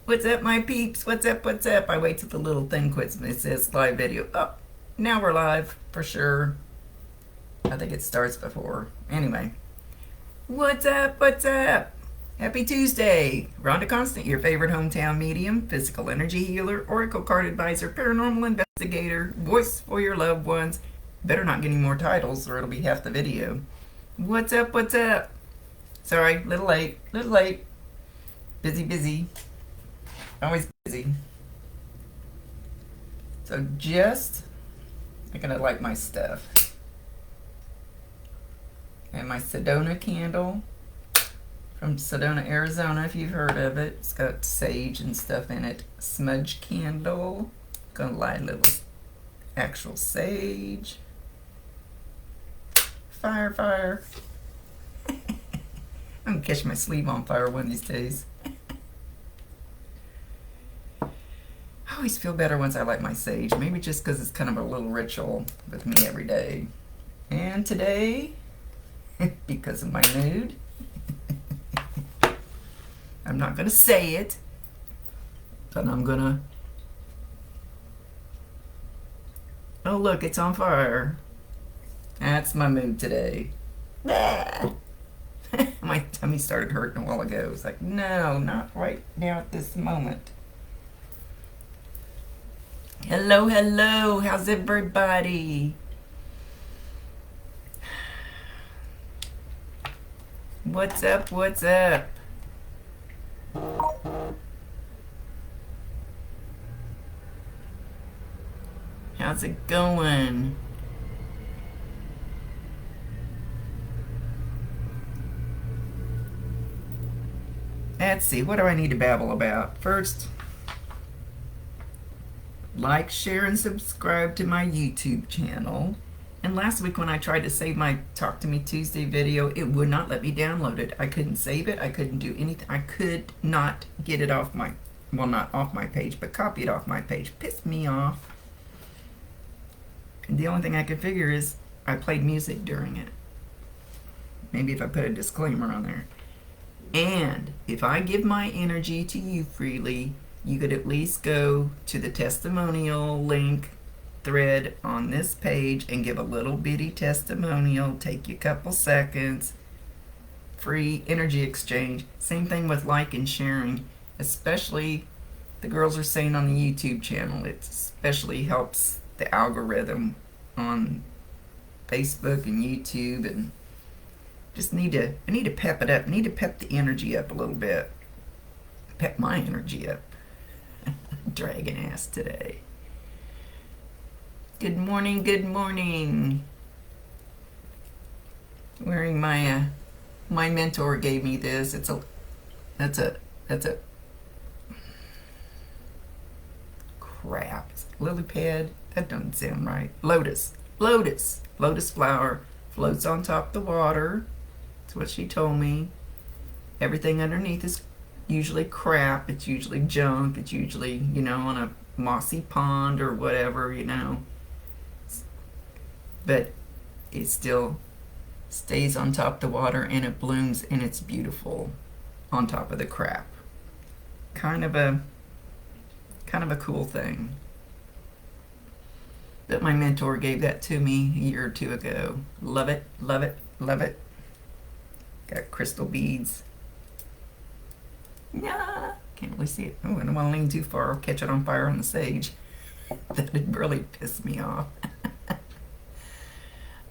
What's up, my peeps? What's up? What's up? I wait till the little thing quits and it says live video. Oh, now we're live for sure. I think it starts before. Anyway, what's up? What's up? Happy Tuesday. Rhonda Constant, your favorite hometown medium, physical energy healer, oracle card advisor, paranormal investigator, voice for your loved ones. Better not get any more titles or it'll be half the video. What's up? What's up? Sorry, little late. Little late. Busy. Always busy. So I'm gonna light my stuff. And my Sedona candle from Sedona, Arizona, if you've heard of it. It's got sage and stuff in it. Smudge candle. Gonna light a little actual sage. Fire. I'm gonna catch my sleeve on fire one of these days. I always feel better once I light my sage. Maybe just because it's kind of a little ritual with me every day. And today, because of my mood, I'm not going to say it, but I'm going to... Oh, look, it's on fire. That's my mood today. My tummy started hurting a while ago. It's like, no, not right now at this moment. Hello, how's everybody? What's up? How's it going? Let's see, what do I need to babble about? First, like, share, and subscribe to my YouTube channel. And last week when I tried to save my Talk to Me Tuesday video, it would not let me download it. I couldn't save it. I couldn't do anything. I could not get it off my, well, not off my page, but copy it off my page. Pissed me off. And the only thing I could figure is I played music during it. Maybe if I put a disclaimer on there. And if I give my energy to you freely, you could at least go to the testimonial link thread on this page and give a little bitty testimonial. Take you a couple seconds. Free energy exchange. Same thing with like and sharing. Especially, the girls are saying on the YouTube channel, it especially helps the algorithm on Facebook and YouTube, and just I need to pep it up. I need to pep the energy up a little bit. Pep my energy up. Dragon ass today. Good morning. Wearing my my mentor gave me this. That's a crap. It's a lily pad. That doesn't sound right. Lotus flower floats on top of the water. That's what she told me. Everything underneath is usually crap. It's usually junk. It's usually, on a mossy pond or whatever, But it still stays on top of the water and it blooms and it's beautiful on top of the crap. Kind of a cool thing. But my mentor gave that to me a year or two ago. Love it. Got crystal beads. Yeah, can't really see it. Oh, I don't want to lean too far. I'll catch it on fire on the sage. That'd really piss me off.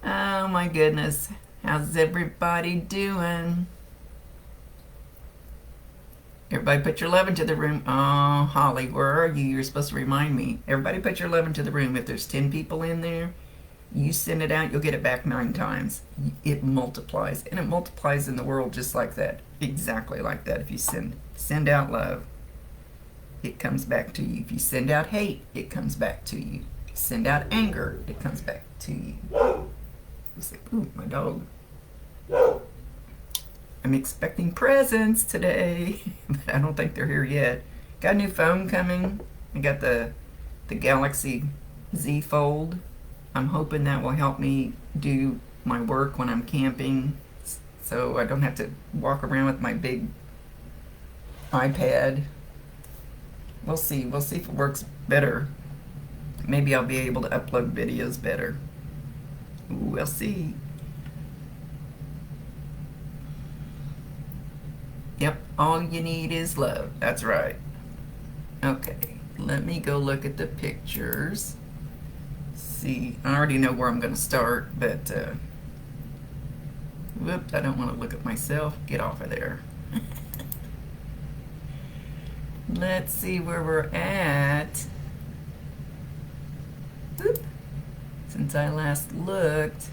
Oh my goodness. How's everybody doing? Everybody put your love into the room. Oh, Holly, where are you? You're supposed to remind me. Everybody put your love into the room. If there's 10 people in there, you send it out, you'll get it back 9 times. It multiplies. And it multiplies in the world just like that. Exactly like that. If you send out love, it comes back to you. If you send out hate, it comes back to you. If you send out anger, it comes back to you. It's like, ooh, my dog. I'm expecting presents today, but I don't think they're here yet. Got a new phone coming. I got the Galaxy Z Fold. I'm hoping that will help me do my work when I'm camping, so I don't have to walk around with my big iPad We'll see. We'll see if it works better. Maybe I'll be able to upload videos better. We'll see. Yep, all you need is love. That's right. Okay, let me go look at the pictures. See, I already know where I'm going to start, but whoops, I don't want to look at myself. Get off of there. Let's see where we're at. Whoop. Since I last looked.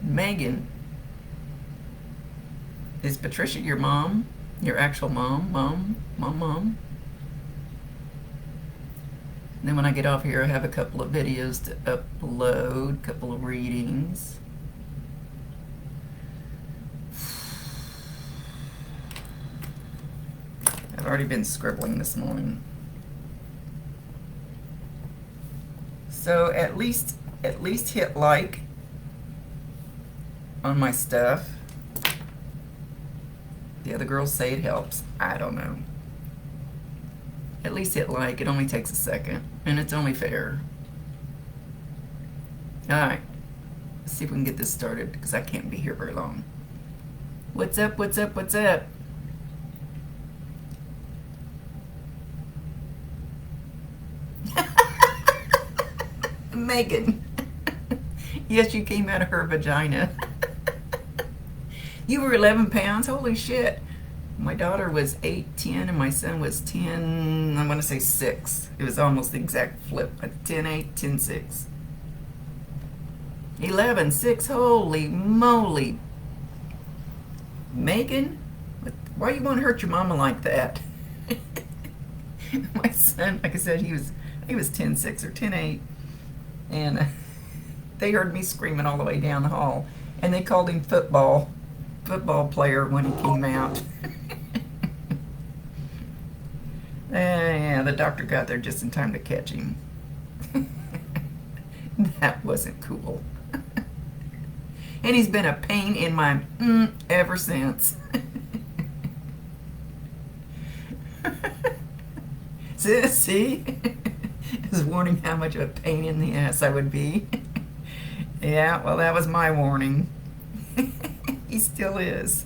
Megan, is Patricia your mom? Your actual mom? Mom? And then when I get off here, I have a couple of videos to upload, a couple of readings. I've already been scribbling this morning. So at least hit like on my stuff. The other girls say it helps. I don't know. At least hit like. It only takes a second, and it's only fair. Alright, let's see if we can get this started, because I can't be here very long. What's up, what's up, what's up? Megan. Yes, you came out of her vagina. You were 11 pounds? Holy shit. My daughter was 8, 10, and my son was 10, I want to say 6. It was almost the exact flip. 10, 8, 10, 6. 11, 6. Holy moly. Megan, why you want to hurt your mama like that? My son, like I said, he was 10, 6 or 10, 8. And they heard me screaming all the way down the hall. And they called him football player when he came out. Yeah, the doctor got there just in time to catch him. That wasn't cool. And he's been a pain in my ever since. See? I was warning how much of a pain in the ass I would be. Yeah, well, that was my warning. He still is.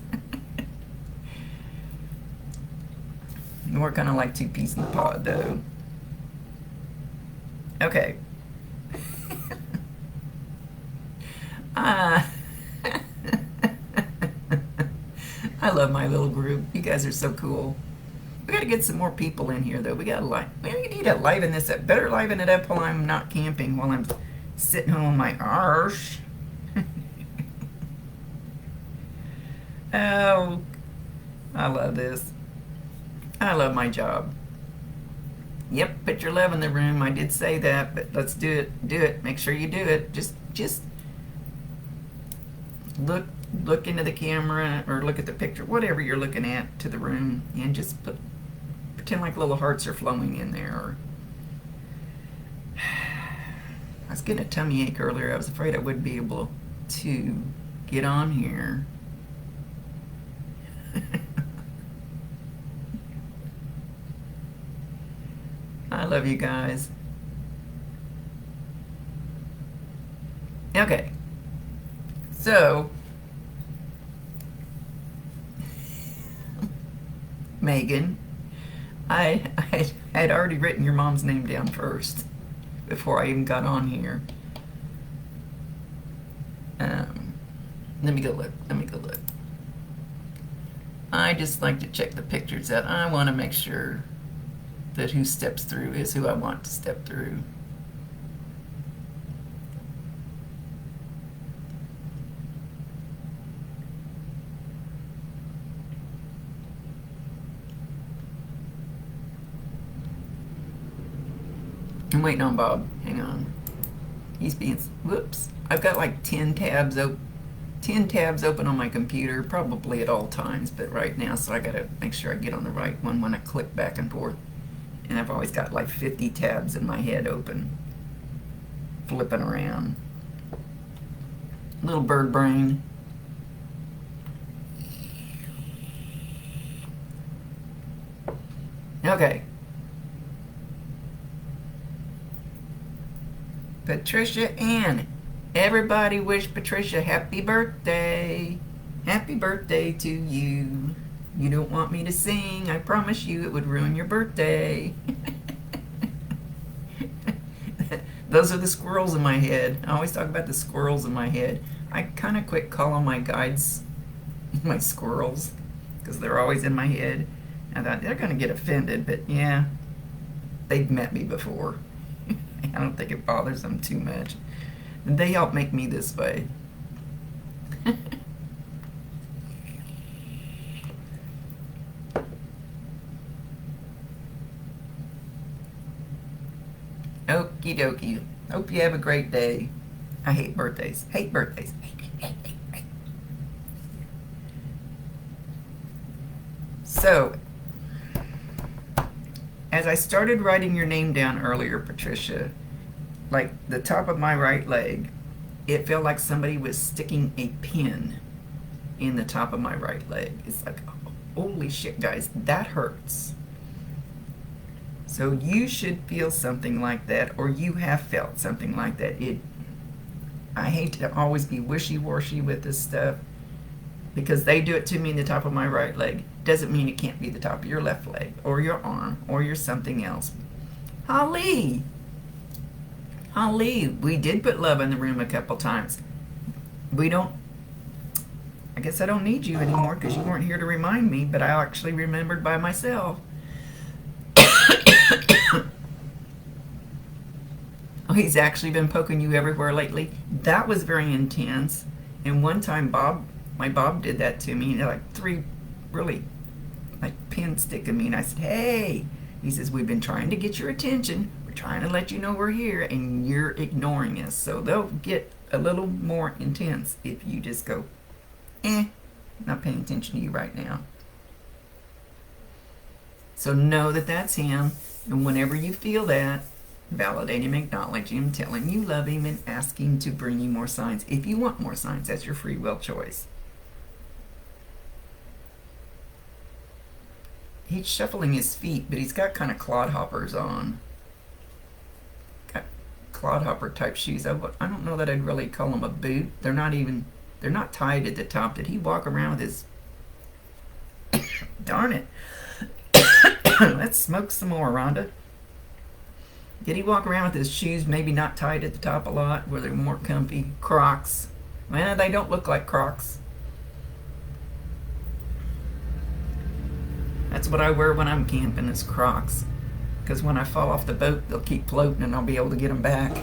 We're kind of like two peas in the pod, though. Okay. I love my little group. You guys are so cool. We gotta get some more people in here, though. We need to liven this up. Better liven it up while I'm not camping, while I'm sitting home on my arse. Oh, I love this. I love my job. Yep, put your love in the room. I did say that, but let's do it. Do it. Make sure you do it. Just look into the camera or look at the picture, whatever you're looking at, to the room, and just pretend like little hearts are flowing in there. I was getting a tummy ache earlier. I was afraid I wouldn't be able to get on here. I love you guys. Okay. So, Megan, I had already written your mom's name down first before I even got on here. Let me go look. I just like to check the pictures out. I want to make sure that who steps through is who I want to step through. I'm waiting on Bob. Hang on. He's being... Whoops. I've got like 10 tabs open on my computer, probably at all times, but right now, so I gotta make sure I get on the right one when I click back and forth. And I've always got like 50 tabs in my head open, flipping around. Little bird brain. Okay. Patricia Ann. Everybody wish Patricia happy birthday. Happy birthday to you. You don't want me to sing. I promise you it would ruin your birthday. Those are the squirrels in my head. I always talk about the squirrels in my head. I kind of quit calling my guides my squirrels because they're always in my head. I thought they're going to get offended, but yeah, they've met me before. I don't think it bothers them too much. And they help make me this way. Okie dokie. Hope you have a great day. I hate birthdays. Hate birthdays. Hate. So, as I started writing your name down earlier, Patricia, like the top of my right leg, it felt like somebody was sticking a pin in the top of my right leg. It's like, holy shit, guys, that hurts. So you should feel something like that, or you have felt something like that. I hate to always be wishy-washy with this stuff, because they do it to me in the top of my right leg. Doesn't mean it can't be the top of your left leg, or your arm, or your something else. Holly, we did put love in the room a couple times. I guess I don't need you anymore because you weren't here to remind me, but I actually remembered by myself. Oh, he's actually been poking you everywhere lately. That was very intense. And one time my Bob did that to me, like 3 really like pin sticking me, and I said, hey, he says, we've been trying to get your attention. We're trying to let you know we're here, and you're ignoring us. So they'll get a little more intense if you just go, not paying attention to you right now. So know that that's him, and whenever you feel that, validate him, acknowledge him, tell him you love him, and ask him to bring you more signs. If you want more signs, that's your free will choice. He's shuffling his feet, but he's got kind of clodhoppers on. Got clodhopper type shoes. I don't know that I'd really call them a boot. They're not tied at the top. Did he walk around with his... Darn it. Let's smoke some more, Rhonda. Did he walk around with his shoes maybe not tied at the top a lot, where they're more comfy? Crocs. Well, they don't look like Crocs. That's what I wear when I'm camping, is Crocs. Because when I fall off the boat, they'll keep floating and I'll be able to get them back.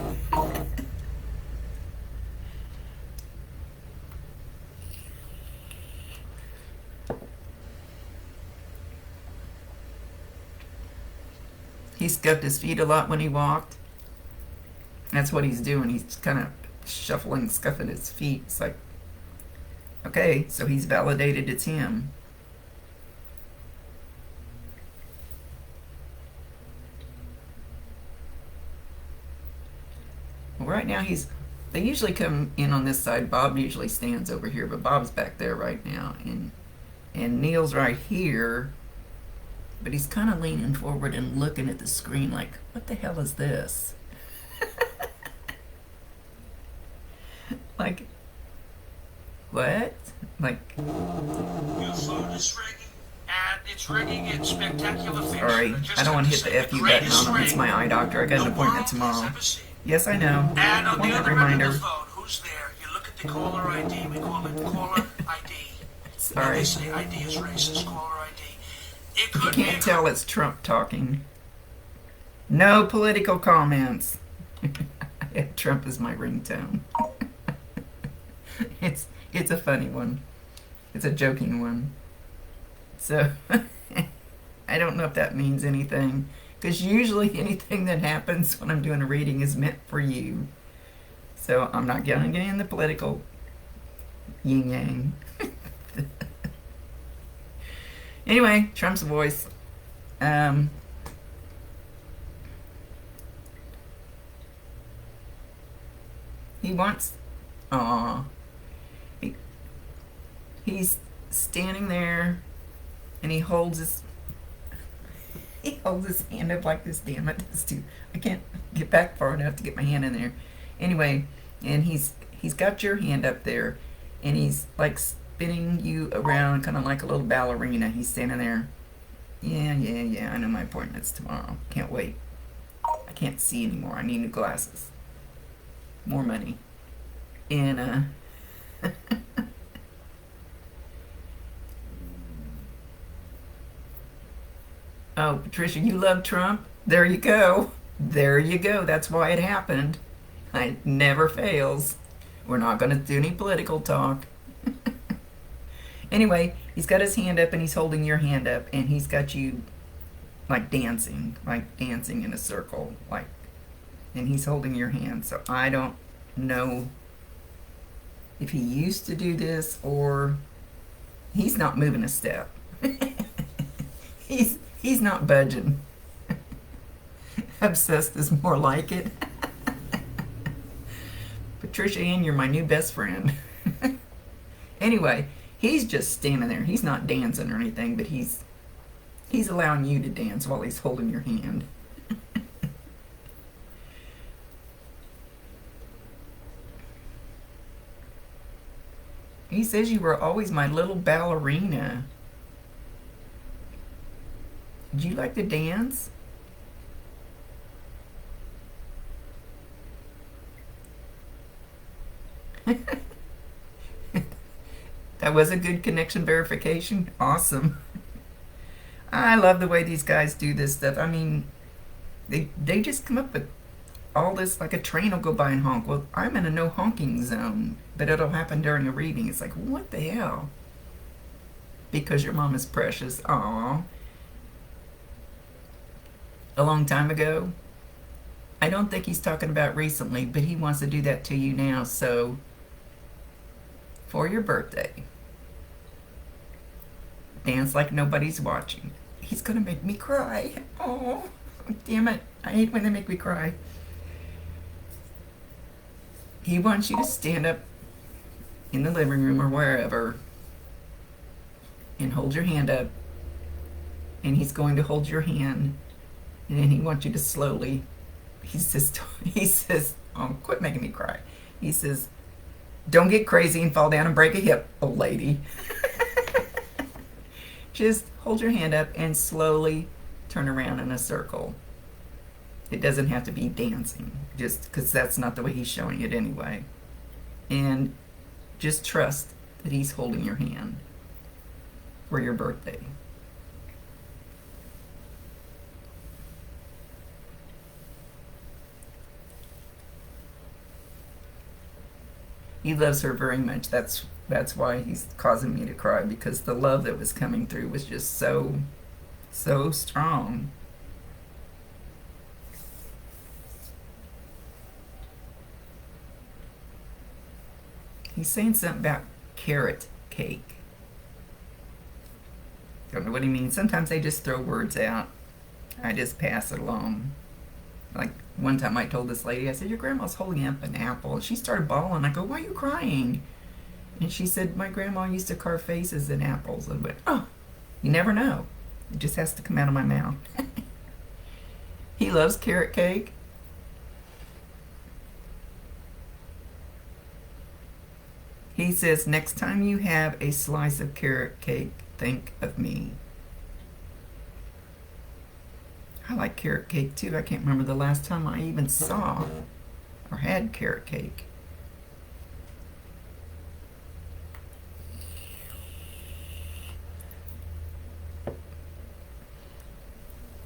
He scuffed his feet a lot when he walked. That's what he's doing. He's kind of shuffling, scuffing his feet. It's like, okay, so he's validated it's him. Well, right now they usually come in on this side. Bob usually stands over here, but Bob's back there right now. And Neil's right here. But he's kind of leaning forward and looking at the screen like, what the hell is this? Like, what? Like... Your phone is ringing, and it's ringing in spectacular fashion. Sorry, I don't want to hit the FU button on him. It's my eye doctor. I got an appointment tomorrow. Yes, I know. And on the other end reminder. of the phone, who's there? You look at the caller ID. We call it caller ID. Sorry. Now they say ID is racist. Caller ID. It You could can't tell it's Trump talking. No political comments. Trump is my ringtone. It's a funny one. It's a joking one. So, I don't know if that means anything. Because usually anything that happens when I'm doing a reading is meant for you. So, I'm not going to get in the political yin-yang. Anyway, Trump's voice. He wants... Aww. He's standing there, and he holds his... He holds his hand up like this. Damn it, this too. I can't get back far enough to get my hand in there. Anyway, and he's got your hand up there, and he's like spinning you around, kind of like a little ballerina. He's standing there. Yeah. I know my appointment's tomorrow. Can't wait. I can't see anymore. I need new glasses. More money. And oh, Patricia, you love Trump? There you go. There you go. That's why it happened. It never fails. We're not going to do any political talk. Anyway, he's got his hand up and he's holding your hand up and he's got you like dancing in a circle, and he's holding your hand. So I don't know if he used to do this or he's not moving a step. He's not budging. Obsessed is more like it. Patricia Ann, you're my new best friend. Anyway, he's just standing there. He's not dancing or anything, but he's allowing you to dance while he's holding your hand. He says you were always my little ballerina. Did you like to dance? That was a good connection verification. Awesome. I love the way these guys do this stuff. I mean, they just come up with all this, like a train will go by and honk. Well, I'm in a no honking zone, but it'll happen during a reading. It's like, what the hell? Because your mom is precious. Aww. A long time ago. I don't think he's talking about recently, but he wants to do that to you now. So, for your birthday, dance like nobody's watching. He's gonna make me cry. Oh, damn it. I hate when they make me cry. He wants you to stand up in the living room or wherever and hold your hand up. And he's going to hold your hand. And then he wants you to slowly, he says, oh, quit making me cry. He says, don't get crazy and fall down and break a hip, old lady. Just hold your hand up and slowly turn around in a circle. It doesn't have to be dancing, just because that's not the way he's showing it anyway. And just trust that he's holding your hand for your birthday. He loves her very much. That's why he's causing me to cry, because the love that was coming through was just so strong. He's saying something about carrot cake. Don't know what he means. Sometimes they just throw words out. I just pass it along. Like one time I told this lady, I said, your grandma's holding up an apple. And she started bawling. I go, why are you crying? And she said, my grandma used to carve faces in apples. And I went, oh, you never know. It just has to come out of my mouth. He loves carrot cake. He says, next time you have a slice of carrot cake, think of me. I like carrot cake too. I can't remember the last time I even saw or had carrot cake.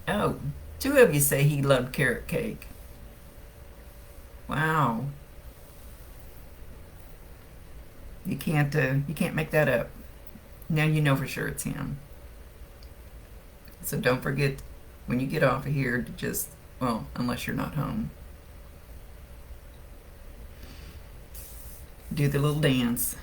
Oh, 2 of you say he loved carrot cake. Wow. You can't make that up. Now you know for sure it's him. So don't forget, when you get off of here, to just, well, unless you're not home, do the little dance.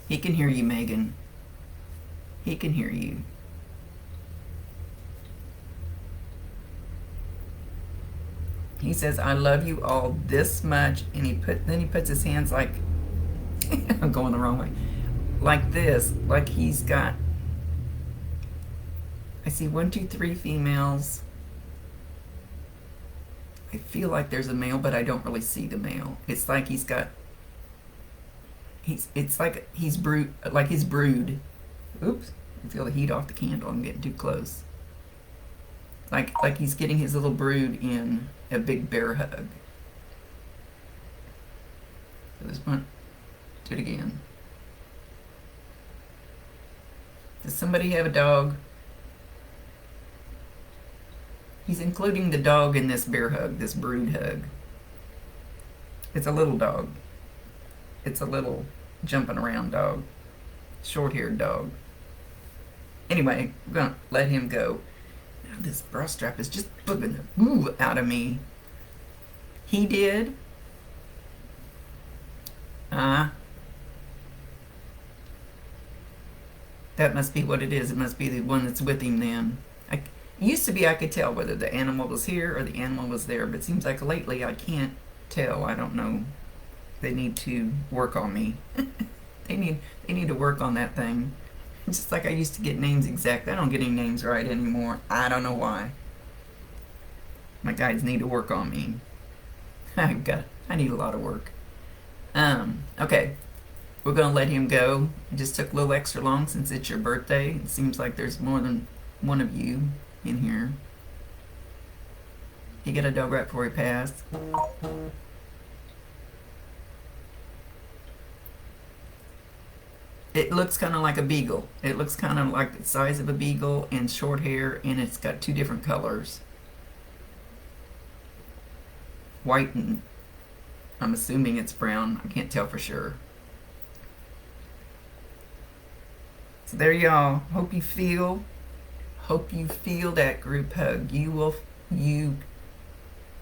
He can hear you, Megan. He can hear you. He says, I love you all this much, and then he puts his hands like, I'm going the wrong way. like this, like he's got, I see 1, 2, 3 females. I feel like there's a male, but I don't really see the male. It's like he's got, it's like he's like his brood. Oops, I feel the heat off the candle. I'm getting too close. Like he's getting his little brood in a big bear hug. So this one, do it again. Does somebody have a dog? He's including the dog in this bear hug, this brood hug. It's a little dog. It's a little jumping around dog. Short-haired dog. Anyway, I'm gonna let him go. Now this bra strap is just bugging the woo out of me. He did. That must be what it is. It must be the one that's with him then. Used to be I could tell whether the animal was here or the animal was there, but it seems like lately I can't tell. I don't know. They need to work on me. they need to work on that thing. Just like I used to get names exact. I don't get any names right anymore. I don't know why. My guides need to work on me. I need a lot of work. Okay. We're gonna let him go. It just took a little extra long since it's your birthday. It seems like there's more than one of you in here. He got a dog right before he passed. It looks kind of like a beagle. It looks kind of like the size of a beagle and short hair, and it's got 2 different colors. White and I'm assuming it's brown. I can't tell for sure. So there y'all. Hope you feel that group hug. You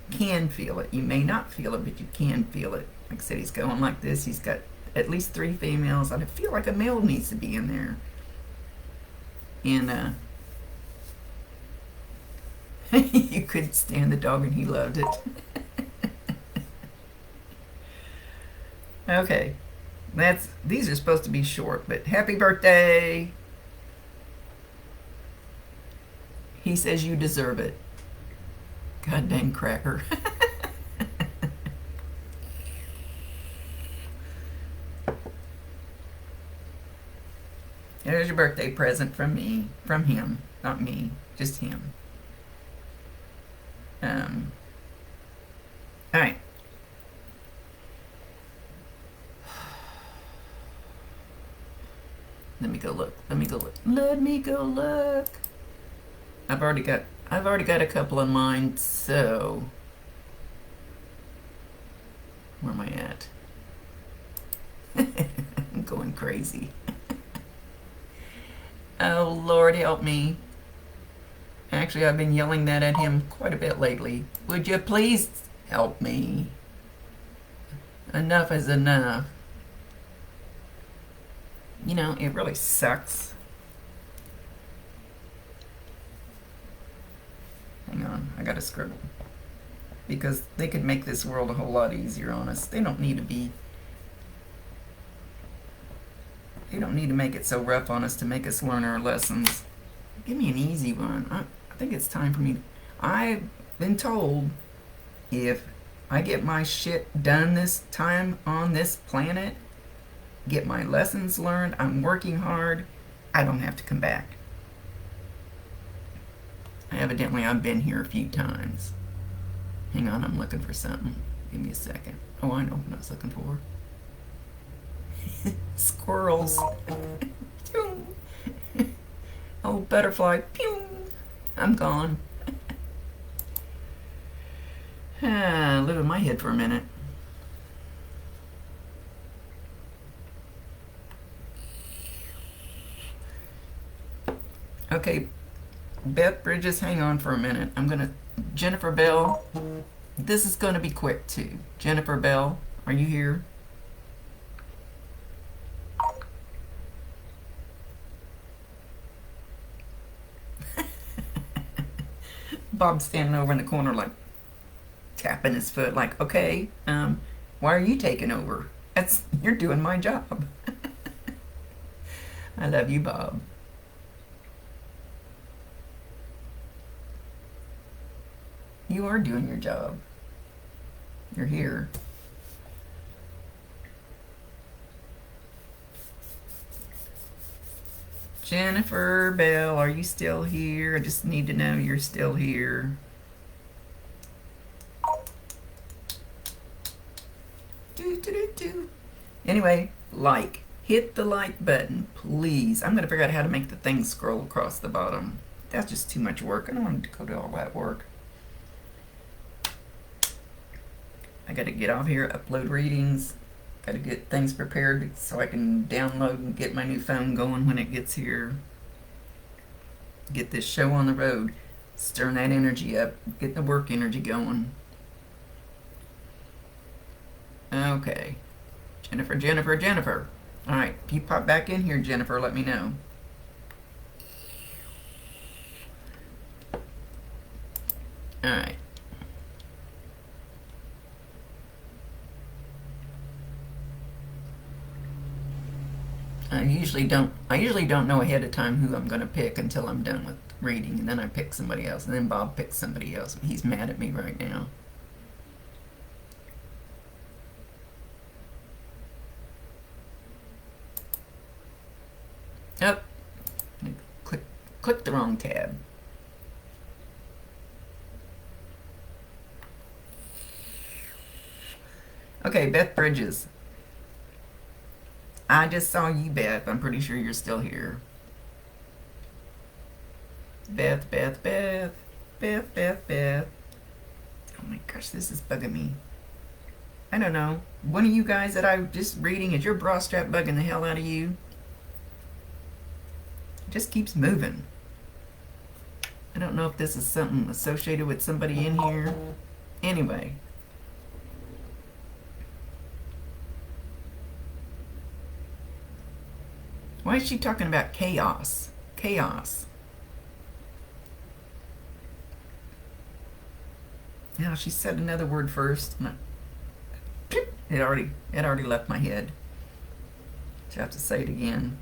can feel it. You may not feel it, but you can feel it. Like I said, he's going like this. He's got at least 3 females. I feel like a male needs to be in there. And you couldn't stand the dog and he loved it. Okay. These are supposed to be short, but happy birthday. He says you deserve it. God dang cracker. There's your birthday present from me. From him. Not me. Just him. Alright. Let me go look. I've already got a couple in mind, so where am I at? I'm going crazy. Oh Lord help me. Actually, I've been yelling that at him quite a bit lately. Would you please help me? Enough is enough. You know, it really sucks. Hang on, I gotta scribble. Because they could make this world a whole lot easier on us. They don't need to make it so rough on us to make us learn our lessons. Give me an easy one. I think it's time for me. I've been told if I get my shit done this time on this planet, get my lessons learned, I'm working hard, I don't have to come back. Evidently, I've been here a few times. Hang on, I'm looking for something. Give me a second. Oh, I know what I was looking for. Squirrels. Oh, butterfly. Pew! I'm gone. Live in my head for a minute. Okay, Beth Bridges, hang on for a minute. Jennifer Bell, this is gonna be quick too. Jennifer Bell, are you here? Bob's standing over in the corner like tapping his foot like, okay, why are you taking over? You're doing my job. I love you, Bob. You are doing your job. You're here. Jennifer Bell, are you still here? I just need to know you're still here. Anyway, hit the like button, please. I'm gonna figure out how to make the thing scroll across the bottom. That's just too much work. I don't want to go to all that work. I gotta get off here, upload readings. Gotta get things prepared so I can download and get my new phone going when it gets here. Get this show on the road. Stirring that energy up. Get the work energy going. Okay. Jennifer. Alright, if you pop back in here, Jennifer, let me know. Alright. I usually don't know ahead of time who I'm going to pick until I'm done with reading, and then I pick somebody else, and then Bob picks somebody else. He's mad at me right now. Oh, click the wrong tab. Okay, Beth Bridges. I just saw you, Beth. I'm pretty sure you're still here. Beth. Oh my gosh, this is bugging me. I don't know. One of you guys that I'm just reading, is your bra strap bugging the hell out of you? It just keeps moving. I don't know if this is something associated with somebody in here. Anyway. Why is she talking about chaos? Chaos. Now she said another word first. It already left my head. So I have to say it again.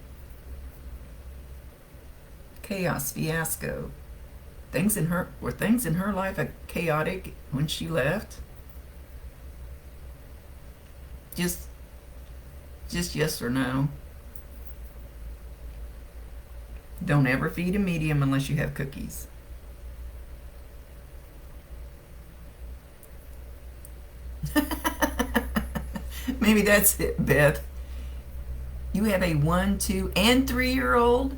Chaos, fiasco. Were things in her life chaotic when she left? Just yes or no. Don't ever feed a medium unless you have cookies. Maybe that's it, Beth. You have a 1, 2, and 3-year-old?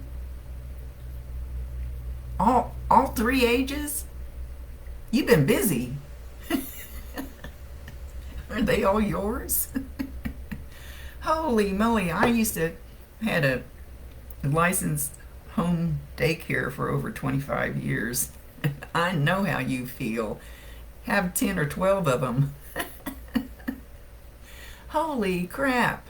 All 3 ages? You've been busy. Are they all yours? Holy moly, I used to had a licensed home daycare for over 25 years. I know how you feel. Have 10 or 12 of them. Holy crap.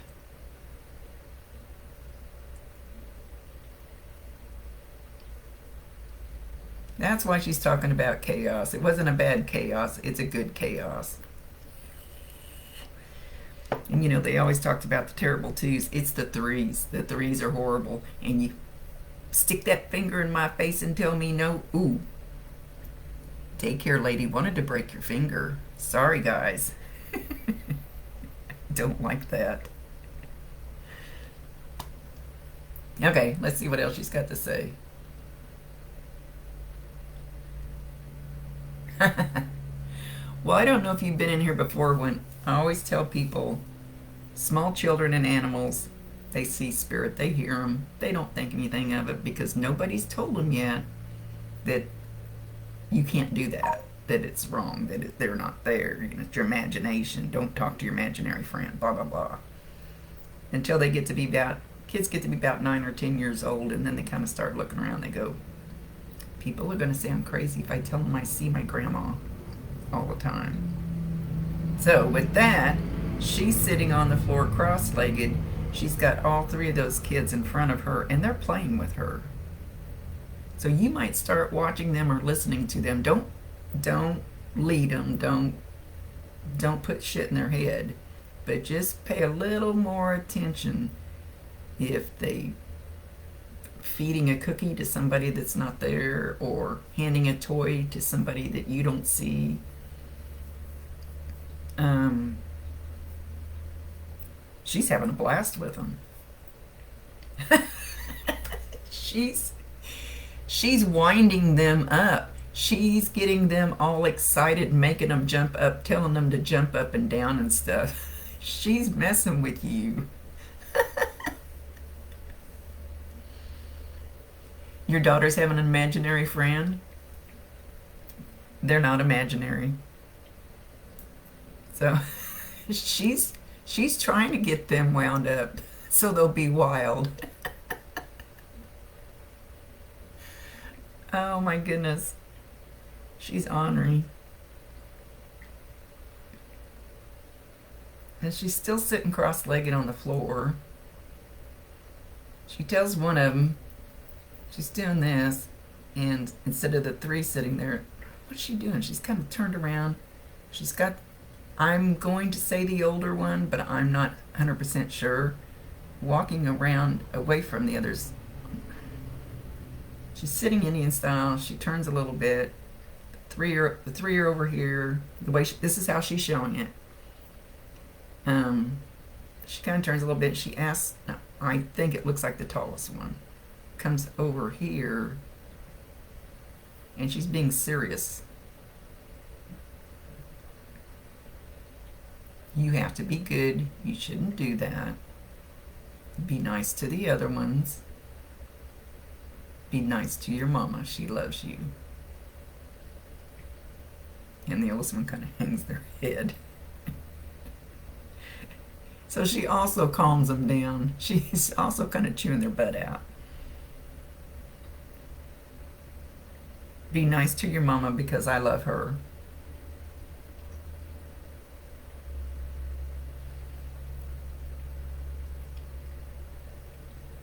That's why she's talking about chaos. It wasn't a bad chaos. It's a good chaos. And you know, they always talked about the terrible twos. It's the threes. The threes are horrible. And you stick that finger in my face and tell me no. Ooh. Daycare lady wanted to break your finger. Sorry, guys. Don't like that. Okay, let's see what else she's got to say. Well, I don't know if you've been in here before when I always tell people small children and animals, they see spirit, they hear them, they don't think anything of it because nobody's told them yet that you can't do that, that it's wrong, that they're not there. You know, it's your imagination. Don't talk to your imaginary friend, blah, blah, blah. Until they get to be kids get to be about 9 or 10 years old, and then they kind of start looking around. They go, people are going to say I'm crazy if I tell them I see my grandma all the time. So with that, she's sitting on the floor cross-legged. She's got all 3 of those kids in front of her, and they're playing with her. So you might start watching them or listening to them. Don't lead them. Don't put shit in their head. But just pay a little more attention if they feeding a cookie to somebody that's not there, or handing a toy to somebody that you don't see. She's having a blast with them. she's she's winding them up. She's getting them all excited, making them jump up, telling them to jump up and down and stuff. She's messing with you. Your daughter's having an imaginary friend. They're not imaginary. So she's trying to get them wound up so they'll be wild. Oh my goodness. She's ornery. And she's still sitting cross-legged on the floor. She tells one of them, she's doing this, and instead of the three sitting there, what's she doing? She's kind of turned around. She's got, I'm going to say the older one, but I'm not 100% sure, walking around away from the others. She's sitting Indian style. She turns a little bit. The three are over here. The way this is how she's showing it. She kind of turns a little bit. She asks, I think it looks like the tallest one comes over here, and she's being serious. You have to be good. You shouldn't do that. Be nice to the other ones. Be nice to your mama. She loves you. And the oldest one kind of hangs their head. So she also calms them down. She's also kind of chewing their butt out. Be nice to your mama because I love her.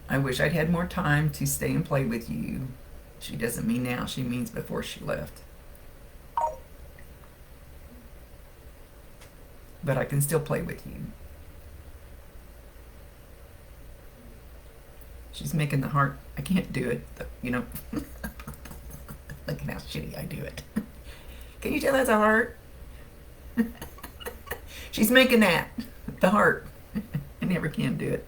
I wish I'd had more time to stay and play with you. She doesn't mean now, she means before she left. But I can still play with you. She's making the heart. I can't do it, you know. Look at how shitty I do it. Can you tell that's a heart? She's making that, the heart. I never can do it.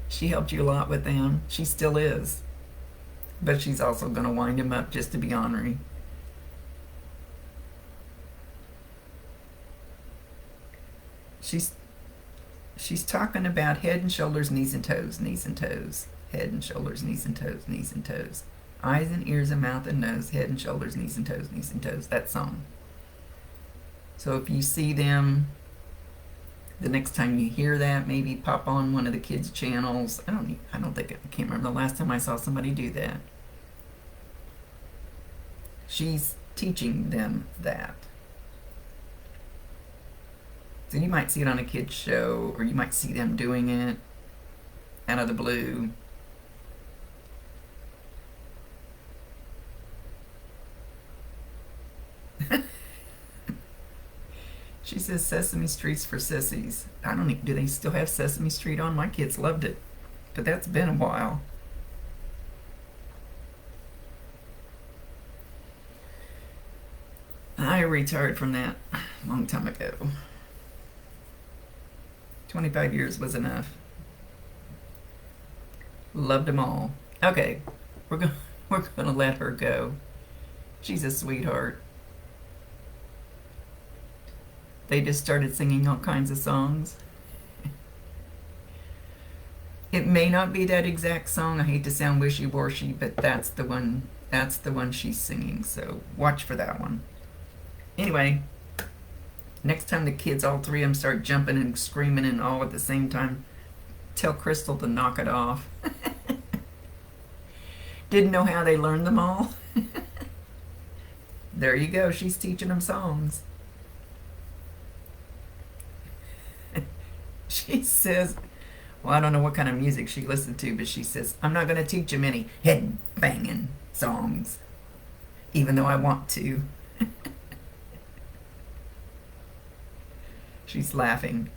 She helped you a lot with them. She still is. But she's also going to wind him up just to be ornery. She's talking about head and shoulders, knees and toes, knees and toes. Head and shoulders, knees and toes, knees and toes. Eyes and ears and mouth and nose, head and shoulders, knees and toes, knees and toes. That song. So if you see them, the next time you hear that, maybe pop on one of the kids' channels. I can't remember the last time I saw somebody do that. She's teaching them that. So you might see it on a kid's show, or you might see them doing it out of the blue. She says Sesame Street's for sissies. I don't even, do they still have Sesame Street on? My kids loved it, but that's been a while. I retired from that a long time ago. 25 years was enough. Loved them all. Okay, we're gonna let her go. She's a sweetheart. They just started singing all kinds of songs. It may not be that exact song. I hate to sound wishy-washy, but that's the one. That's the one she's singing. So watch for that one. Anyway, next time the kids, all three of them, start jumping and screaming and all at the same time, tell Crystal to knock it off. Didn't know how they learned them all. There you go. She's teaching them songs. She says, well, I don't know what kind of music she listened to, but she says, I'm not going to teach them any head-banging songs, even though I want to. She's laughing.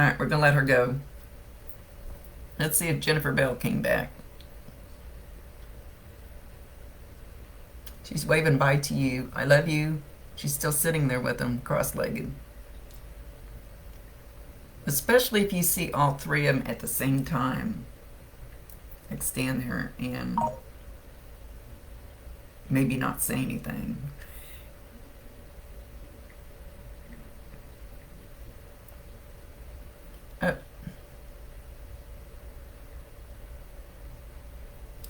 Alright, we're gonna let her go. Let's see if Jennifer Bell came back. She's waving bye to you. I love you. She's still sitting there with him, cross-legged. Especially if you see all three of them at the same time. Like stand there and maybe not say anything.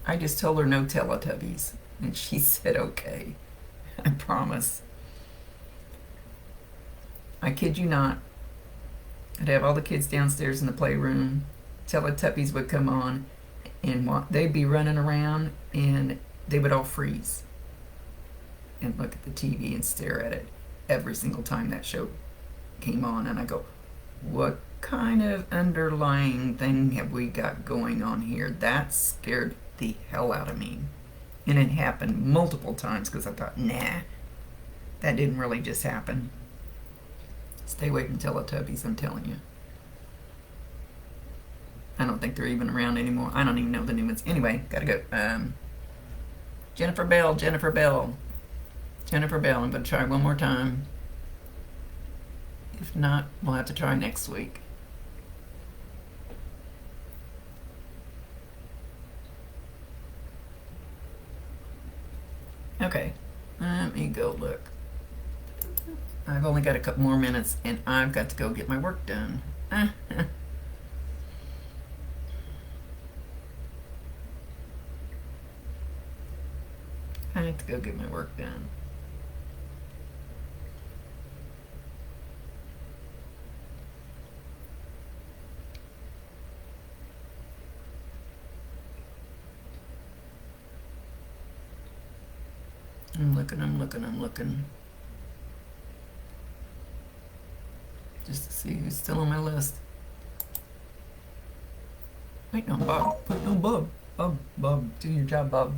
I just told her no Teletubbies, and she said okay. I promise. I kid you not. I'd have all the kids downstairs in the playroom. Teletubbies would come on, and they'd be running around, and they would all freeze and look at the TV and stare at it every single time that show came on. And I go, what kind of underlying thing have we got going on here? That scared the hell out of me. And it happened multiple times because I thought, nah, that didn't really just happen. Stay away from Teletubbies, I'm telling you. I don't think they're even around anymore. I don't even know the new ones. Anyway, gotta go. Jennifer Bell, Jennifer Bell. Jennifer Bell, I'm gonna try one more time. If not, we'll have to try next week. Okay, let me go look. I've only got a couple more minutes, and I've got to go get my work done. I have to go get my work done. I'm looking. Just to see who's still on my list. Waiting on Bob. Waiting on Bob. Bob, do your job, Bob.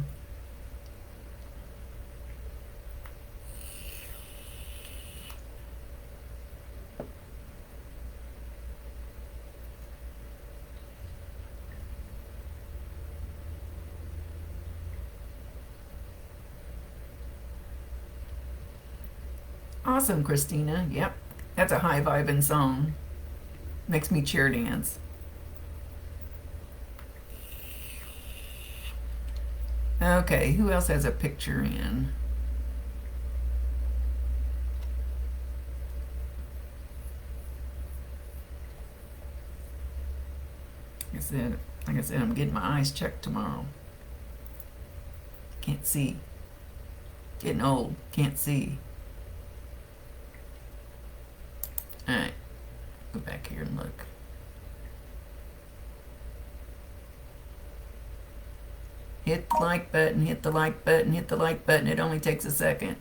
Awesome, Christina. Yep. That's a high vibing song. Makes me cheer dance. Okay, who else has a picture in? Like I said, I'm getting my eyes checked tomorrow. Can't see. Getting old. Can't see. Alright, go back here and look. Hit the like button, hit the like button, hit the like button. It only takes a second.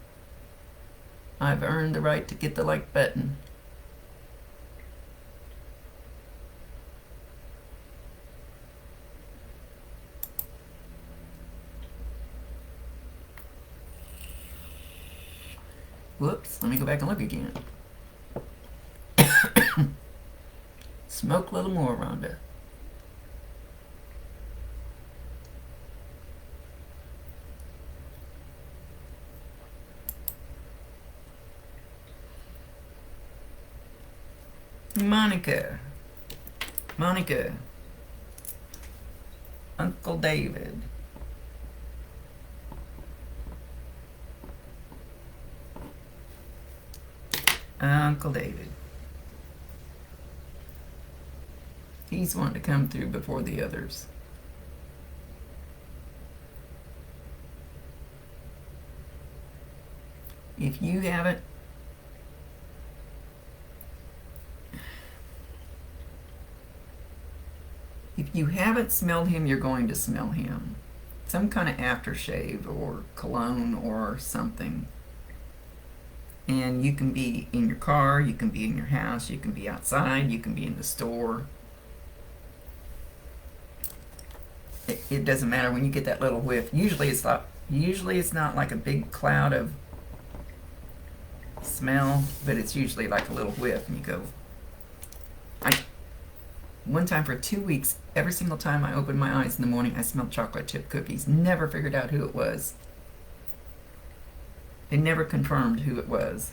I've earned the right to get the like button. Whoops, let me go back and look again. Smoke a little more, Rhonda. Monica. Uncle David. Uncle David. He's wanting to come through before the others. If you haven't smelled him, you're going to smell him. Some kind of aftershave or cologne or something. And you can be in your car, you can be in your house, you can be outside, you can be in the store. It doesn't matter when you get that little whiff. Usually it's not like a big cloud of smell, but it's usually like a little whiff, and you go, One time for 2 weeks, every single time I opened my eyes in the morning, I smelled chocolate chip cookies. Never figured out who it was. They never confirmed who it was.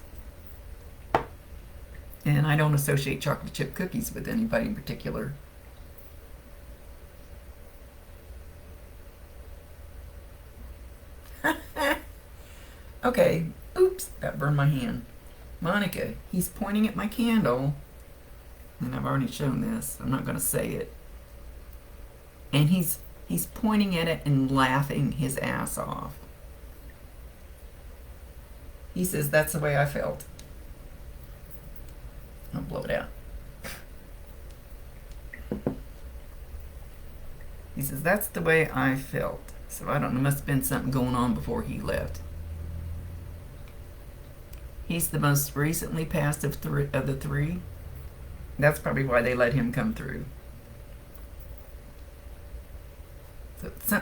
And I don't associate chocolate chip cookies with anybody in particular. Okay, oops, that burned my hand. Monica, he's pointing at my candle, and I've already shown this. I'm not going to say it. And he's pointing at it and laughing his ass off. He says, that's the way I felt. I'll blow it out. He says, that's the way I felt. So I don't know, must have been something going on before he left. He's the most recently passed of the three. That's probably why they let him come through. So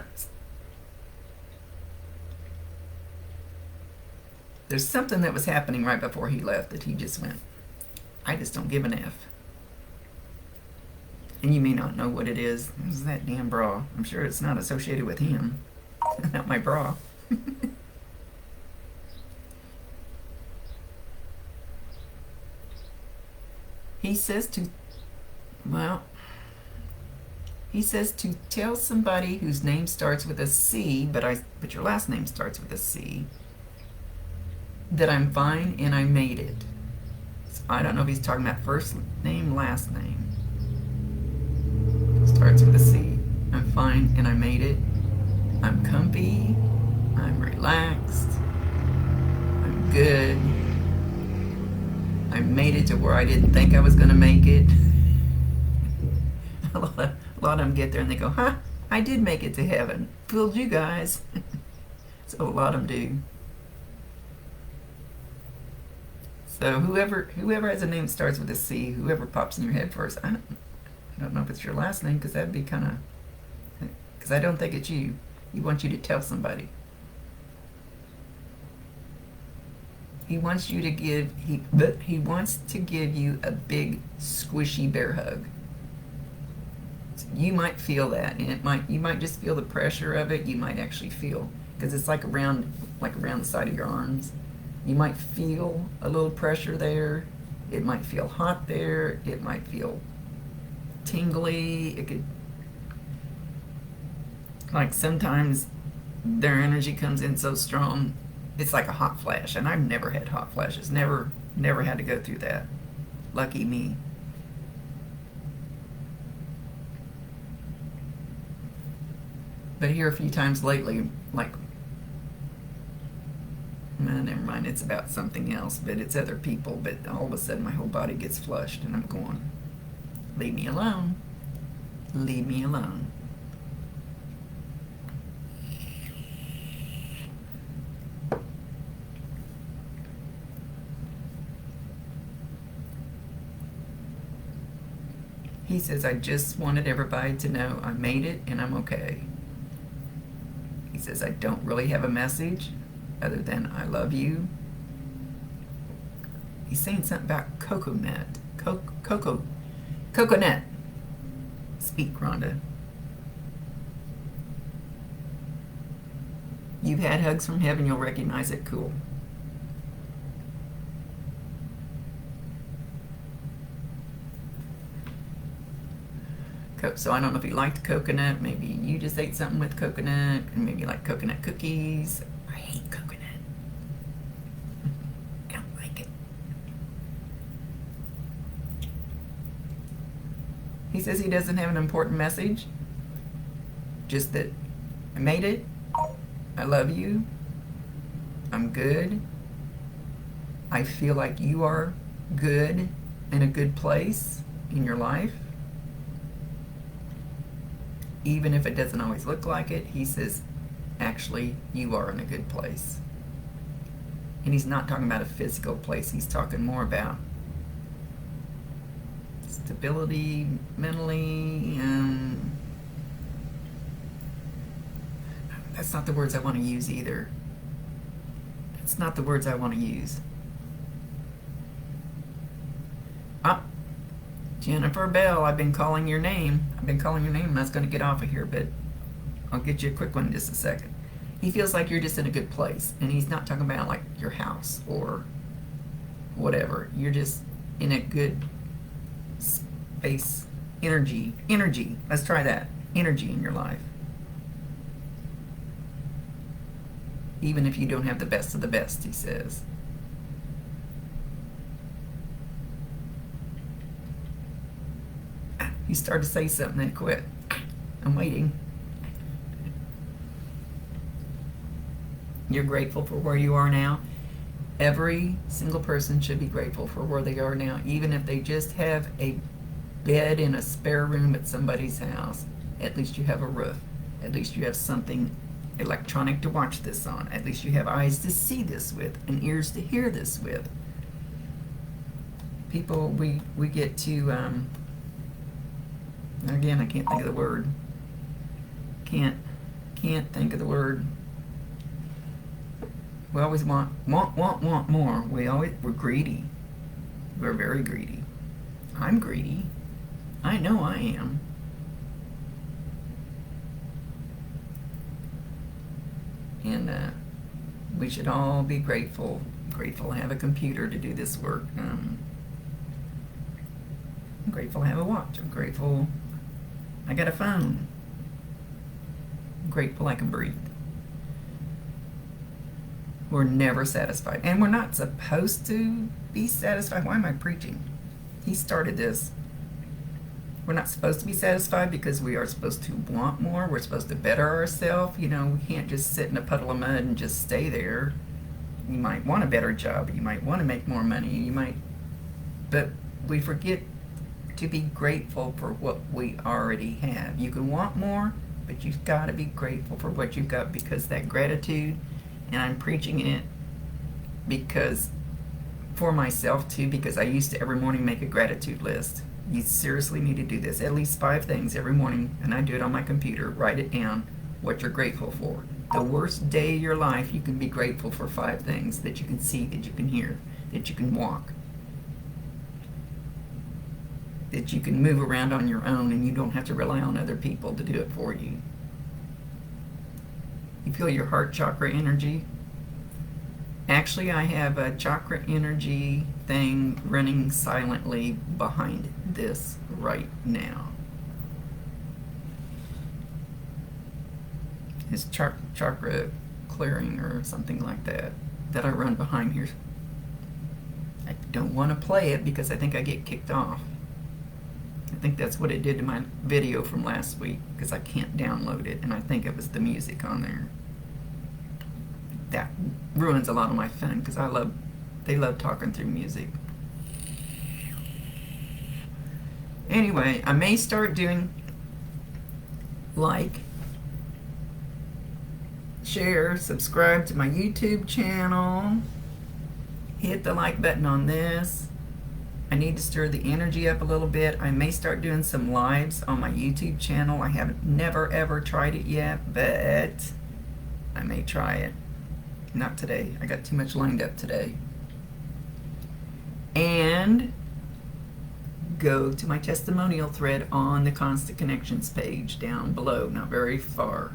there's something that was happening right before he left that he just went, I just don't give an F. And you may not know what it is. It's that damn bra. I'm sure it's not associated with him. Not my bra. He says to tell somebody whose name starts with a C, but your last name starts with a C, that I'm fine and I made it. So I don't know if he's talking about first name, last name. Starts with a C. I'm fine and I made it. I'm comfy. I'm relaxed. I'm good. I made it to where I didn't think I was going to make it. a lot of them get there and they go, huh, I did make it to heaven. Fooled you guys. So a lot of them do. So whoever has a name that starts with a C, whoever pops in your head first, I don't know if it's your last name, because that'd be kind of, because I don't think it's you. He wants you to tell somebody. He wants you to give, he wants to give you a big squishy bear hug. So you might feel that, and you might just feel the pressure of it. You might actually feel, because it's like around the side of your arms. You might feel a little pressure there. It might feel hot there. It might feel tingly. It could, like sometimes their energy comes in so strong, it's like a hot flash. And I've never had hot flashes. Never had to go through that. Lucky me. But here a few times lately, like, never mind, it's about something else, but it's other people, but all of a sudden my whole body gets flushed and I'm going, leave me alone. Leave me alone. He says, I just wanted everybody to know I made it and I'm okay. He says, I don't really have a message other than I love you. He's saying something about coconut. Coconut. Speak, Rhonda. You've had hugs from heaven, you'll recognize it. Cool. So I don't know if you liked coconut. Maybe you just ate something with coconut, and maybe you like coconut cookies. I hate coconut. I don't like it. He says he doesn't have an important message. Just that I made it. I love you. I'm good. I feel like you are good, in a good place in your life. Even if it doesn't always look like it, he says, actually, you are in a good place. And he's not talking about a physical place. He's talking more about stability mentally. That's not the words I want to use either. It's not the words I want to use. Jennifer Bell, I've been calling your name. I've been calling your name. I'm not going to get off of here, but I'll get you a quick one in just a second. He feels like you're just in a good place, and he's not talking about like your house or whatever. You're just in a good space. Energy. Let's try that. Energy in your life. Even if you don't have the best of the best, he says. He started to say something and quit. I'm waiting. You're grateful for where you are now. Every single person should be grateful for where they are now, even if they just have a bed in a spare room at somebody's house. At least you have a roof. At least you have something electronic to watch this on. At least you have eyes to see this with and ears to hear this with. People, we get to, again, I can't think of the word. Can't think of the word. We always want more. We're greedy. We're very greedy. I'm greedy. I know I am. And we should all be grateful. Grateful to have a computer to do this work. I'm grateful to have a watch. I'm grateful I got a phone. I'm grateful I can breathe. We're never satisfied. And we're not supposed to be satisfied. Why am I preaching? He started this. We're not supposed to be satisfied because we are supposed to want more. We're supposed to better ourselves. You know, we can't just sit in a puddle of mud and just stay there. You might want a better job. You might want to make more money. But we forget to be grateful for what we already have. You can want more, but you've got to be grateful for what you've got, because that gratitude, and I'm preaching it because for myself too, because I used to every morning make a gratitude list. You seriously need to do this, at least 5 things every morning, and I do it on my computer. Write it down, what you're grateful for. The worst day of your life, you can be grateful for 5 things that you can see, that you can hear, that you can walk, that you can move around on your own, and you don't have to rely on other people to do it for you. You feel your heart chakra energy? Actually, I have a chakra energy thing running silently behind this right now. It's chakra clearing or something like that I run behind here. I don't want to play it because I think I get kicked off. I think that's what it did to my video from last week, because I can't download it, and I think it was the music on there. That ruins a lot of my fun, because they love talking through music. Anyway, I may start doing like, share, subscribe to my YouTube channel, hit the like button on this. I need to stir the energy up a little bit. I may start doing some lives on my YouTube channel. I haven't never ever tried it yet, but I may try it. Not today. I got too much lined up today. And go to my testimonial thread on the Constant Connections page down below, not very far.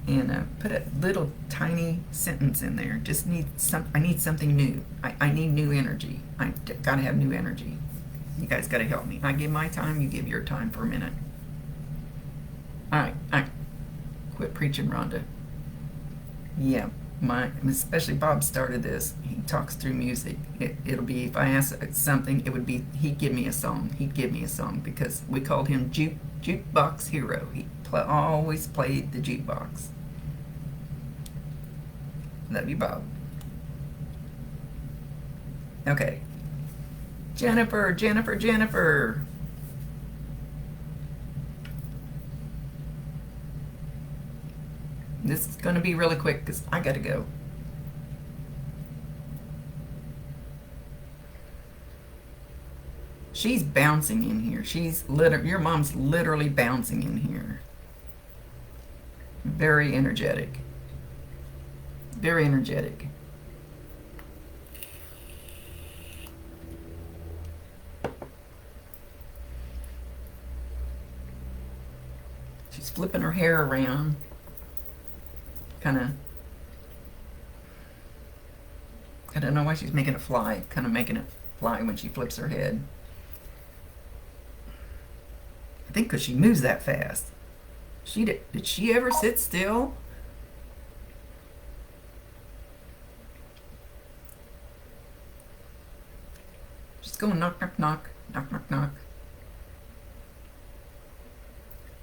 And put a little tiny sentence in there. I need something new. I need new energy. I gotta have new energy. You guys gotta help me. I give my time, you give your time for a minute. Alright, quit preaching, Rhonda. Yeah, especially Bob started this. He talks through music. It'll be, if I ask something, it would be, he'd give me a song. He'd give me a song, because we called him Jukebox Hero. He always played the jukebox. Love you, Bob. Okay. Jennifer. This is going to be really quick because I got to go. She's bouncing in here. Your mom's literally bouncing in here. Very energetic. Very energetic. flipping her hair around, kind of. I don't know why she's making it fly, kind of making it fly when she flips her head. I think because she moves that fast. Did she ever sit still? She's going knock, knock, knock, knock, knock, knock.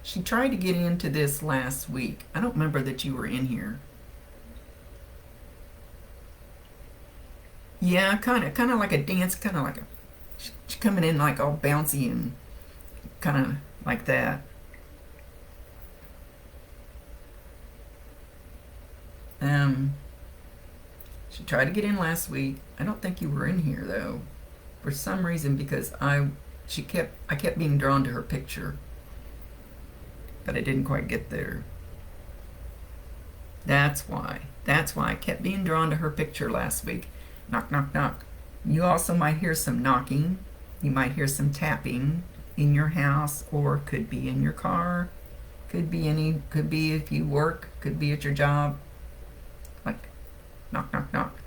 She tried to get into this last week. I don't remember that you were in here. Yeah, kind of like a dance, kind of like a. She's coming in like all bouncy and kind of like that. She tried to get in last week. I don't think you were in here though, for some reason, because I kept being drawn to her picture, but I didn't quite get there. That's why I kept being drawn to her picture last week. Knock, knock, knock. You also might hear some knocking. You might hear some tapping in your house, or could be in your car. Could be if you work, could be at your job. Like, knock, knock, knock.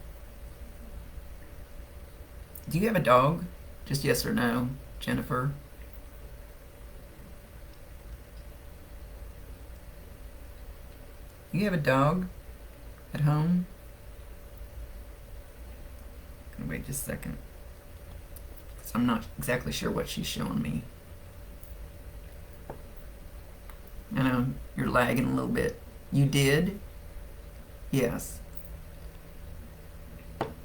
Do you have a dog? Just yes or no, Jennifer? You have a dog at home? Wait just a second. So I'm not exactly sure what she's showing me. I know you're lagging a little bit. You did? Yes.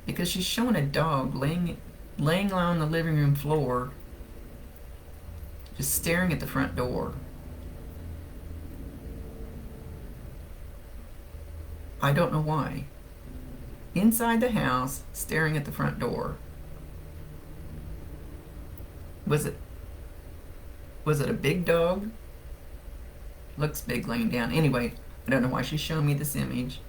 Because she's showing a dog laying on the living room floor, just staring at the front door. I don't know why. Inside the house, staring at the front door. Was it a big dog? Looks big laying down. Anyway, I don't know why she's showing me this image.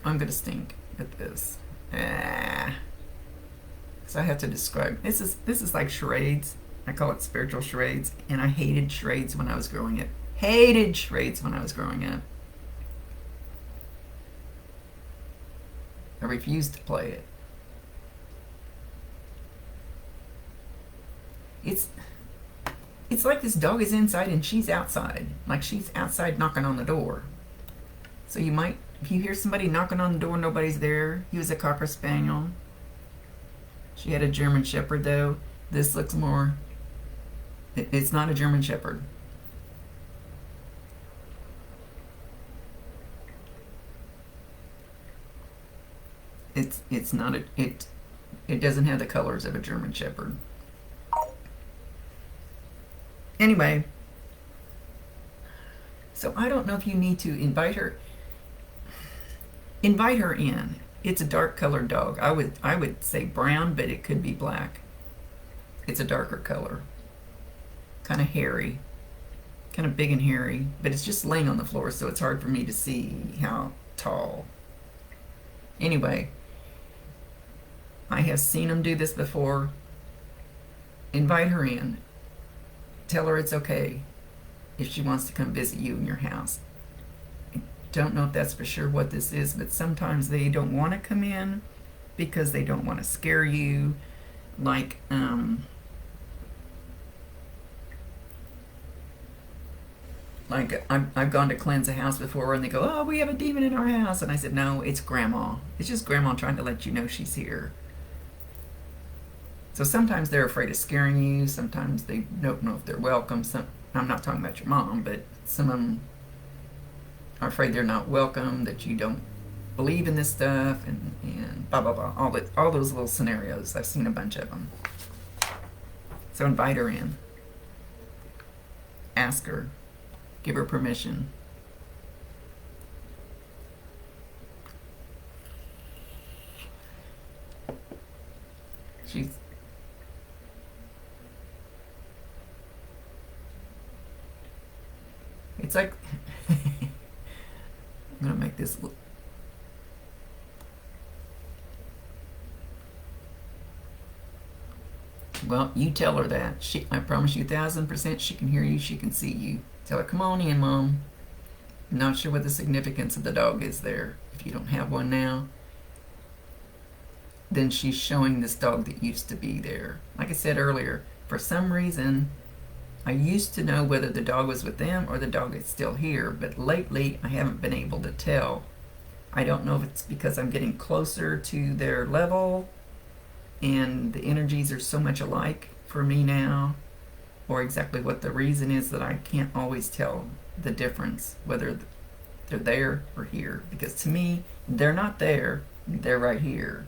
I'm gonna stink at this. So I have to describe. This is like charades. I call it spiritual charades, and I hated charades when I was growing up. Hated charades when I was growing up. I refused to play it. It's like this dog is inside and she's outside. Like she's outside knocking on the door. So you might, if you hear somebody knocking on the door, nobody's there. He was a Cocker Spaniel. She had a German Shepherd though. This looks more, it's not a German Shepherd. It's not it doesn't have the colors of a German Shepherd. Anyway, so I don't know if you need to invite her in. It's a dark colored dog. I would say brown, but it could be black. It's a darker color. Kind of hairy. Kind of big and hairy, but it's just laying on the floor, so it's hard for me to see how tall. Anyway, I have seen them do this before. Invite her in. Tell her it's okay if she wants to come visit you in your house. I don't know if that's for sure what this is, but sometimes they don't want to come in because they don't want to scare you. Like, I've gone to cleanse a house before and they go, oh, we have a demon in our house. And I said, no, it's Grandma. It's just Grandma trying to let you know she's here. So sometimes they're afraid of scaring you. Sometimes they don't know if they're welcome. I'm not talking about your mom, but some of them are afraid they're not welcome, that you don't believe in this stuff, and blah, blah, blah. All those little scenarios. I've seen a bunch of them. So invite her in. Ask her. Give her permission. It's like, I'm gonna make this look. Well, you tell her that. I promise you 1,000% she can hear you, she can see you. Tell her, come on in, Mom. I'm not sure what the significance of the dog is there. If you don't have one now, then she's showing this dog that used to be there. Like I said earlier, for some reason, I used to know whether the dog was with them or the dog is still here, but lately I haven't been able to tell. I don't know if it's because I'm getting closer to their level and the energies are so much alike for me now, or exactly what the reason is that I can't always tell the difference, whether they're there or here. Because to me, they're not there, they're right here.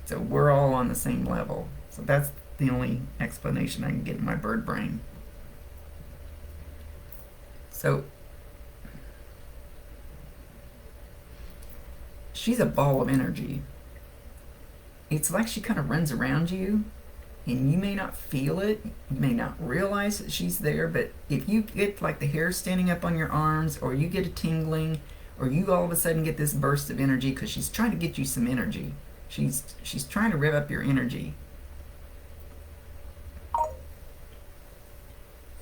So we're all on the same level. So that's the only explanation I can get in my bird brain. So she's a ball of energy. It's like she kind of runs around you, and you may not feel it, you may not realize that she's there, but if you get like the hair standing up on your arms, or you get a tingling, or you all of a sudden get this burst of energy, because she's trying to get you some energy. She's trying to rev up your energy.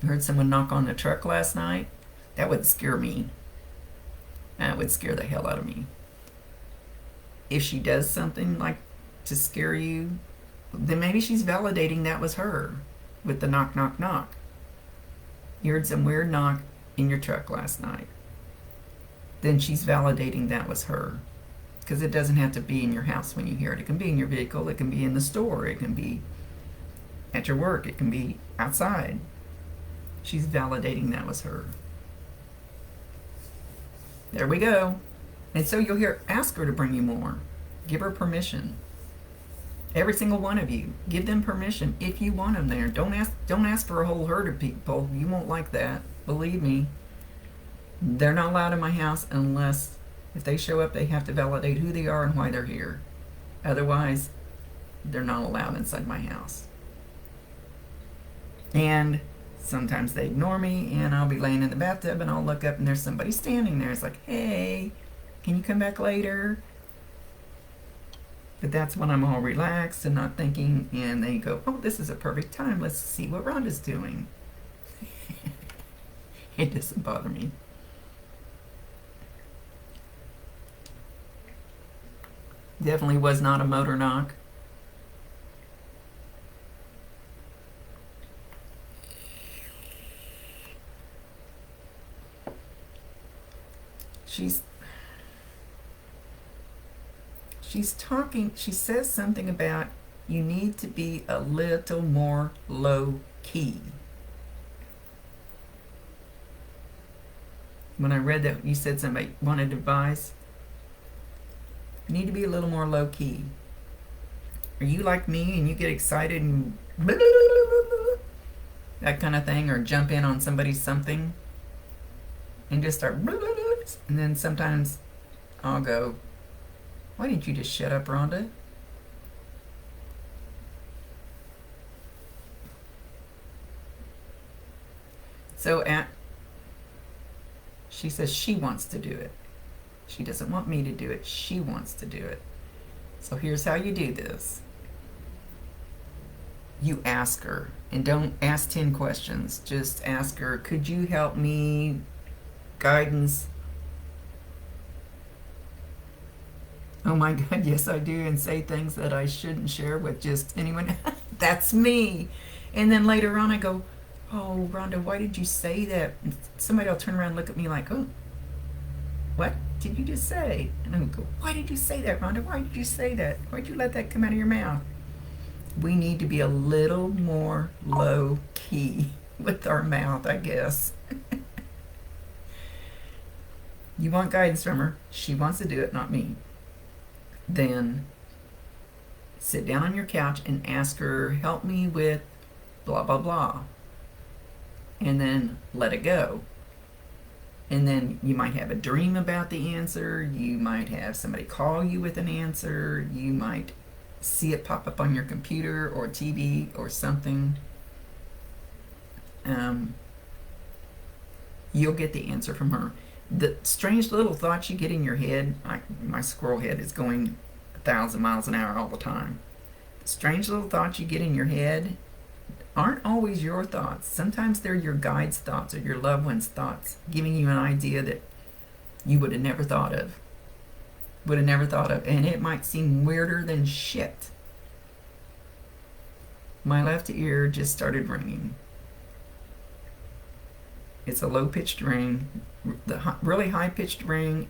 You heard someone knock on the truck last night? That would scare me. That would scare the hell out of me. If she does something like to scare you, then maybe she's validating that was her with the knock, knock, knock. You heard some weird knock in your truck last night. Then she's validating that was her. Because it doesn't have to be in your house when you hear it. It can be in your vehicle, it can be in the store, it can be at your work, it can be outside. She's validating that was her. There we go. And so you'll hear, ask her to bring you more. Give her permission. Every single one of you, give them permission if you want them there. Don't ask for a whole herd of people. You won't like that. Believe me. They're not allowed in my house unless, if they show up, they have to validate who they are and why they're here. Otherwise, they're not allowed inside my house. And sometimes they ignore me, and I'll be laying in the bathtub, and I'll look up, and there's somebody standing there. It's like, hey, can you come back later? But that's when I'm all relaxed and not thinking, and they go, oh, this is a perfect time. Let's see what Rhonda's doing. It doesn't bother me. Definitely was not a motor knock. She's talking, she says something about you need to be a little more low key. When I read that, you said somebody wanted advice. You need to be a little more low key. Are you like me and you get excited and that kind of thing, or jump in on somebody's something and just start, and then sometimes I'll go, why didn't you just shut up, Rhonda? So she says she wants to do it. She doesn't want me to do it. She wants to do it. So here's how you do this. You ask her, and don't ask 10 questions. Just ask her, could you help me? Guidance. Oh my God, yes I do, and say things that I shouldn't share with just anyone. That's me. And then later on I go, oh, Rhonda, why did you say that? And somebody will turn around and look at me like, oh, what did you just say? And I would go, why did you say that, Rhonda? Why did you say that? Why did you let that come out of your mouth? We need to be a little more low key with our mouth, I guess. You want guidance from her. She wants to do it, not me. Then sit down on your couch and ask her, help me with blah, blah, blah. And then let it go. And then you might have a dream about the answer. You might have somebody call you with an answer. You might see it pop up on your computer or TV or something. You'll get the answer from her. The strange little thoughts you get in your head, my squirrel head is going 1,000 miles an hour all the time. The strange little thoughts you get in your head, aren't always your thoughts. Sometimes they're your guide's thoughts or your loved one's thoughts, giving you an idea that you would have never thought of. Would have never thought of. And it might seem weirder than shit. My left ear just started ringing. It's a low-pitched ring. The really high-pitched ring,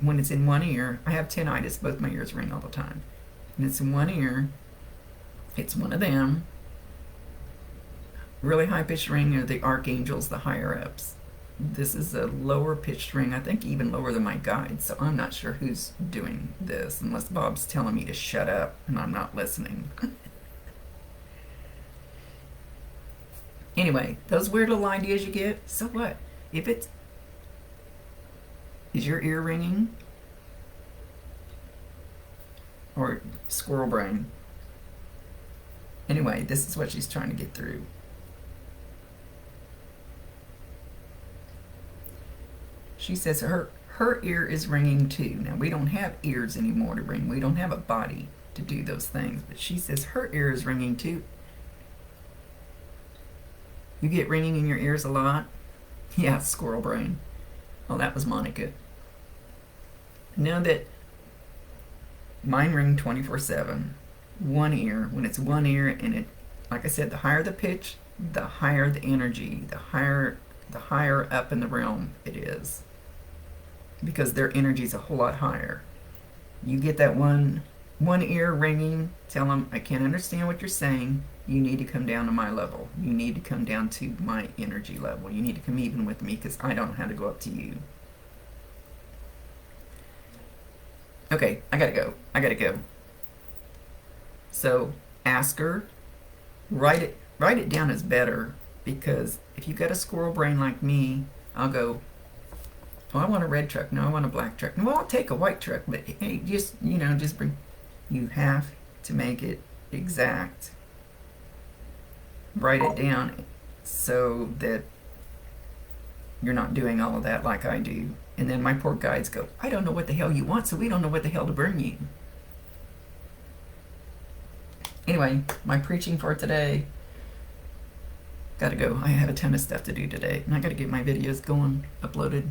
when it's in one ear, I have tinnitus. Both my ears ring all the time. And it's in one ear. It's one of them. Really high-pitched ring are the archangels, the higher-ups. This is a lower-pitched ring, I think even lower than my guide, so I'm not sure who's doing this, unless Bob's telling me to shut up and I'm not listening. Anyway, those weird little ideas you get, so what? If it's... Is your ear ringing? Or squirrel brain? Anyway, this is what she's trying to get through. She says her ear is ringing too. Now, we don't have ears anymore to ring. We don't have a body to do those things. But she says her ear is ringing too. You get ringing in your ears a lot? Yeah, squirrel brain. Oh, that was Monica. Know that mine ring 24/7. One ear. When it's one ear, and it, like I said, the higher the pitch, the higher the energy, the higher up in the realm it is. Because their energy is a whole lot higher. You get that one ear ringing, tell them, I can't understand what you're saying. You need to come down to my level. You need to come down to my energy level. You need to come even with me because I don't know how to go up to you. Okay, I gotta go. So ask her, write it down is better, because if you've got a squirrel brain like me, I'll go, oh, I want a red truck. No, I want a black truck. No, I'll take a white truck, but hey, just bring. You have to make it exact. Write it down so that you're not doing all of that like I do. And then my poor guides go, I don't know what the hell you want, so we don't know what the hell to bring you. Anyway, my preaching for today. Gotta go. I have a ton of stuff to do today, and I gotta get my videos going, uploaded.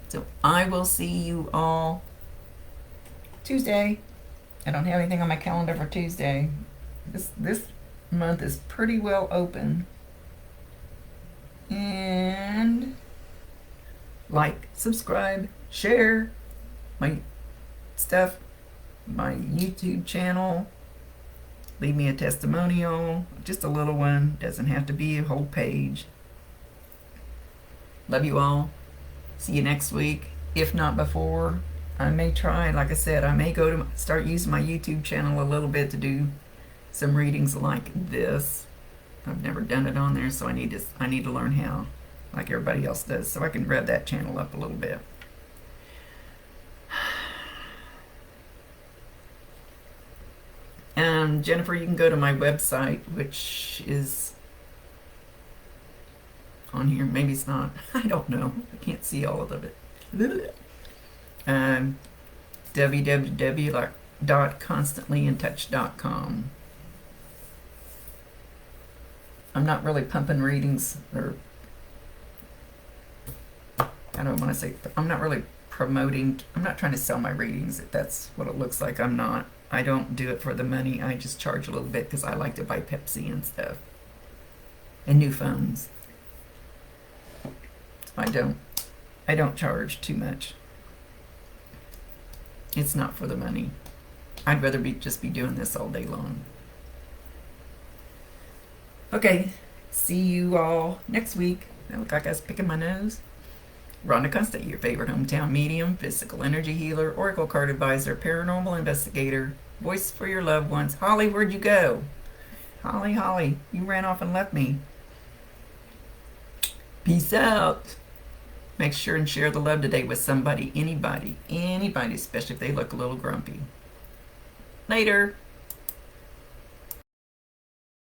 So I will see you all Tuesday. I don't have anything on my calendar for Tuesday. This month is pretty well open. And like, subscribe, share my stuff, my YouTube channel. Leave me a testimonial, just a little one. Doesn't have to be a whole page. Love you all. See you next week. If not before, I may try, like I said, I may start using my YouTube channel a little bit to do some readings like this. I've never done it on there, so I need to learn how, like everybody else does, so I can rev that channel up a little bit. Jennifer, you can go to my website, which is on here. Maybe it's not. I don't know. I can't see all of it. www.constantlyintouch.com. I'm not really pumping readings, or I don't want to say, I'm not really promoting, I'm not trying to sell my readings, if that's what it looks like. I'm not. I don't do it for the money. I just charge a little bit because I like to buy Pepsi and stuff. And new phones. I don't charge too much. It's not for the money. I'd rather just be doing this all day long. Okay, see you all next week. I look like I was picking my nose. Rhonda Constant, your favorite hometown medium, physical energy healer, oracle card advisor, paranormal investigator, voice for your loved ones. Holly, where'd you go? Holly, you ran off and left me. Peace out. Make sure and share the love today with somebody, anybody, especially if they look a little grumpy. Later.